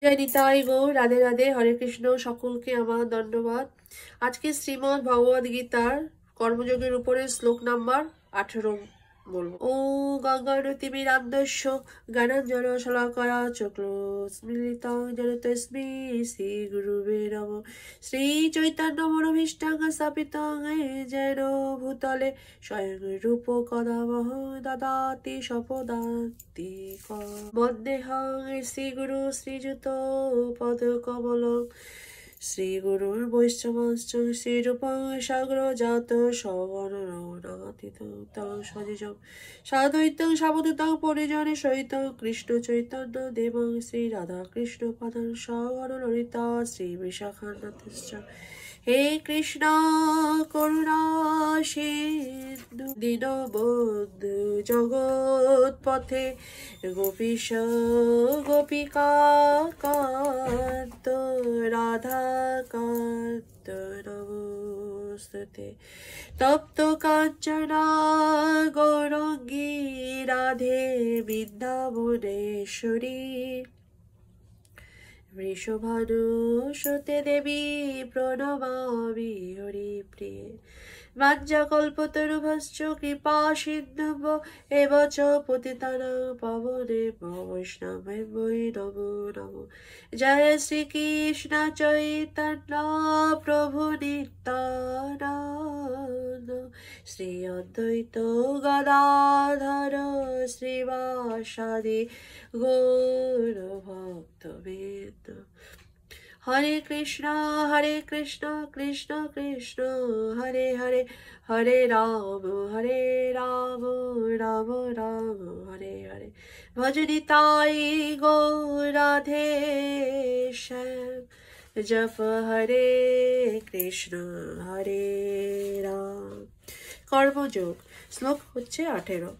জয় নিতাই গৌর, রাধে রাধে, হরে কৃষ্ণ। সকলকে আমার দণ্ডবাদ। আজকে শ্রীমদ্ ভগবদ গীতার কর্মযোগের উপরে শ্লোক নাম্বার 18 বলবো। ও গঙ্গারতিমিরান্দস্য জ্ঞানাঞ্জন শলাকয়া চক্রস্মিলিতাং যেন তস্मै শ্রী গুরুবে নমঃ। শ্রী চৈতন্য মনোভীষ্টাং স্থাপিতং যেন ভূতলে স্বয়ং রূপ কদামহ দদাতি স্বপদান্তি বন্দেহং শ্রী গুরু শ্রীযুত পদকমলং শ্রী গুরুর বৈষ্ণবাংশ্চ শ্রীরূপং সাগ্রজাত সগণরঘুনাথিতং তং সজিজং সাদ্বৈতং সাবধূতং পরিজনে সহিতং কৃষ্ণ চৈতন্য দেবং শ্রী রাধা কৃষ্ণ পদং সগণললিতা শ্রী বিশাখান্বিতশ্চ। হে কৃষ্ণ করুণা সিন্ধু দীনবন্ধু জগৎপথে গোপীশ গোপিকা কান্ত রাধাকান্ত নমস্তুতে। তপ্ত কাঞ্চনা গৌরাঙ্গী রাধে বৃন্দাবনেশ্বরী বৃষভানুসুতে দেবী প্রণমামি হরিপ্রিয়ে। বাঞ্ছাকল্পতরুভ্যশ্চ কৃপা সিন্ধুভ্য এব চ পতিতানাং পাবনেভ্যো বৈষ্ণবেভ্যো নমো নমঃ। জয় শ্রীকৃষ্ণ চৈতন্য প্রভু নিত্যানন্দ শ্রী অদ্বৈত গদাধর শ্রীবাসাদি গৌর ভক্তবৃন্দ। হরে কৃষ্ণ কৃষ্ণ কৃষ্ণ হরে হরে, হরে রাম রাম রাম হরে হরে। ভজ নিতাই গৌর রাধে শ্যাম, জপ হরে কৃষ্ণ হরে রাম। কর্মযোগ শ্লোক হচ্ছে 18।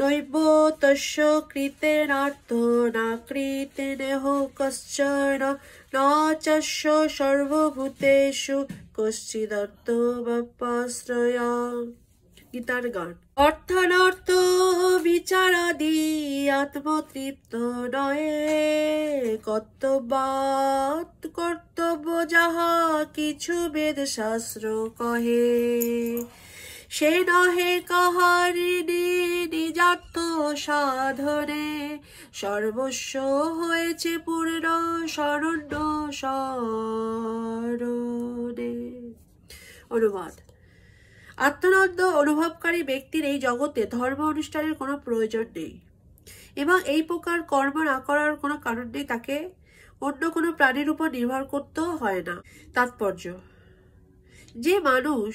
নৈব তস্য কৃতেনার্থ না কৃতেনেহ কশ্চন না চস্য সর্বভূতেষু কশ্চিদর্থমাশ্রয়া। গীতার গান। অর্থানর্থ বিচারাদি আত্মতৃপ্ত নয়ে, কর্তব্যাৎ কর্তব্য যাহা কিছু বেদ শাস্ত্র কহে, সে নহে কাহারিনি নিজার্থ সাধনে, সর্বস্ব হয়েছে পূর্ণ শরণ্য শরণে। অনুবাদ। আত্মনন্দ অনুভবকারী ব্যক্তির এই জগতে ধর্ম অনুষ্ঠানের কোনো প্রয়োজন নেই এবং এই প্রকার কর্ম না করার কোনো কারণ নেই। তাকে অন্য কোনো প্রাণীর উপর নির্ভর করতেও হয় না। তাৎপর্য: যে মানুষ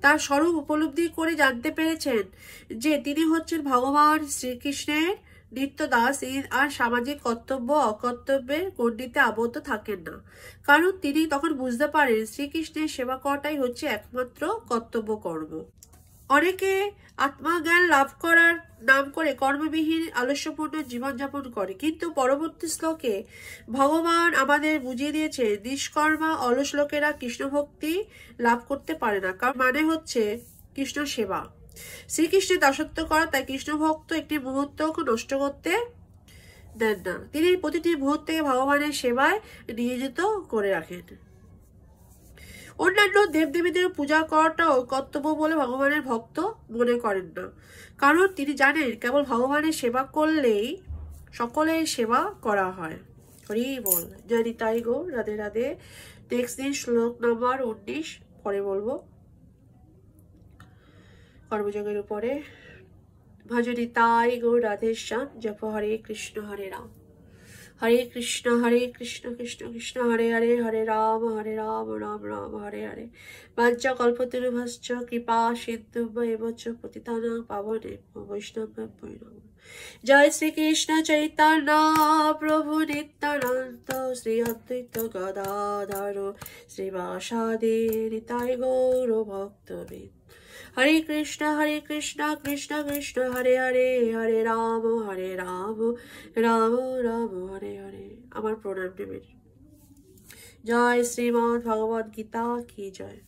তার স্বরূপ উপলব্ধি করে জানতে পেরেছেন যে তিনি হচ্ছেন ভগবান শ্রীকৃষ্ণের নিত্য দাস, আর সামাজিক কর্তব্য অকর্তব্যের গণ্ডিতে আবদ্ধ থাকেন না, কারণ তিনি তখন বুঝতে পারেন শ্রীকৃষ্ণের সেবা করাটাই হচ্ছে একমাত্র কর্তব্য কর্ম। অনেকে আত্মজ্ঞান লাভ করার নাম করে কর্মবিহীন আলস্যপূর্ণ জীবনযাপন করে, কিন্তু পরবর্তী শ্লোকে ভগবান আমাদের বুঝিয়ে দিয়েছে নিষ্কর্মা অলস লোকেরা কৃষ্ণ ভক্তি লাভ করতে পারে না, কারণ মানে হচ্ছে কৃষ্ণ সেবা, শ্রীকৃষ্ণের দাসত্ব করা। তাই কৃষ্ণ ভক্ত একটি মুহূর্তকে নষ্ট করতে দেন না, তিনি প্রতিটি মুহূর্তকে ভগবানের সেবায় নিয়োজিত করে রাখেন। অন্যান্য দেবদেবীদের পূজা করাটাও কর্তব্য বলে ভগবানের ভক্ত মনে করেন না, কারণ তিনি জানেন কেবল ভগবানের সেবা করলেই সকলের সেবা করা হয়। হরি বল। জয় নিতাই গৌর, রাধে রাধে। নেক্সট দিন শ্লোক নাম্বার 19 পরে বলবো কর্মযোগের উপরে। ভজ নিতাই গৌর রাধে শ্যাম, জপ হরে কৃষ্ণ হরে রাম, হরে কৃষ্ণ কৃষ্ণ কৃষ্ণ হরে হরে, হরে রাম রাম রাম হরে হরে। বাঞ্ছাকল্পতরুভ্যশ্চ কৃপা সিন্ধুভ্য এব চ পতিতানাং পাবনেভ্যো বৈষ্ণবেভ্যো নমঃ। জয় শ্রীকৃষ্ণ চৈতন্য প্রভু নিত্যানন্দ শ্রী অদ্বৈত গদাধর শ্রীবাসাদি নিতাই গৌর ভক্তবৃন্দ। হরে কৃষ্ণ কৃষ্ণ কৃষ্ণ হরে হরে, হরে রাম রাম রাম হরে হরে। আমার প্রণাম নেবেন। জয় শ্রীমদ্ ভগবদ গীতা কি জয়।